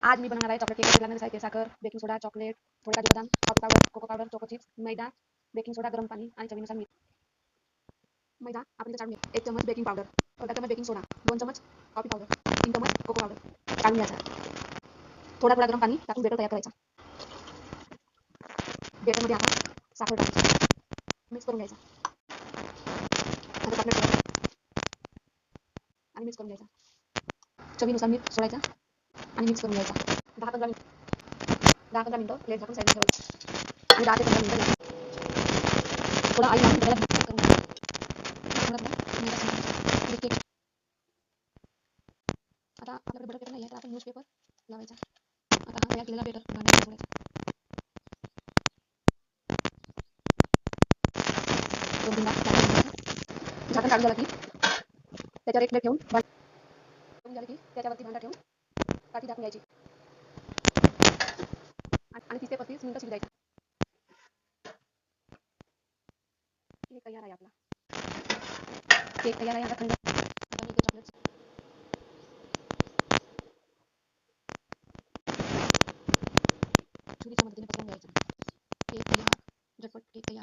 आज मी बनवणार आहे चॉकलेट केक. लागणारे साहित्य: साखर, बेकिंग सोडा, चॉकलेट, थोडे काजू बदाम, coffee powder, cocoa powder, choco chips, मैदा, बेकिंग सोडा, गरम पाणी आणि चवीनुसार मीठ. मैदा आपण इथे चाळून घ्यायचा. 1 चमच बेकिंग पावडर, अर्धा चमच बेकिंग सोडा, 2 चमच कॉफी पावडर, 3 चमच कोको पावडर चाळून घ्यायचा. थोडा थोडा गरम पाणी टाकून बेटर तयार करायचा. बेटरमध्ये आपण साखर टाकायची, मिक्स करून घ्यायचा. आता चॉकलेट सोडा आणि मिक्स करून घ्यायचा. चवीनुसार मीठ सोडायचं आणि मिक्स करून घ्यायचा. 10-15 मिनिटं प्लेट झाकून साईडला ठेवायची आणि 10 ते 15 मिनिटं थोडा ऑइल लावून त्याला मिक्स करून घ्यायचा. थोडा थोडा मैदा सोडायचा. केक आता आपल्याकडे बटर पेपर नाही आहे तर आपण न्यूजपेपर लावायचा. आता हा तयार केलेला बेटर भांड्यामध्ये सोडायचा. 2-3 झाकण काढून झालं की त्याच्यावर एक प्लेट ठेवून झालं की त्याच्यावरती भांडा ठेवून काठी टाकून घ्यायची आणि 30 ते 35 मिनिटं शिजू द्यायचं. केक तयार आहे आपला. केक तयार आहे. आता थंड आता मी ते चॉकलेट छुरीच्या मदतीने पसरवून घ्यायचं. केक तयार. झटपट केक तयार.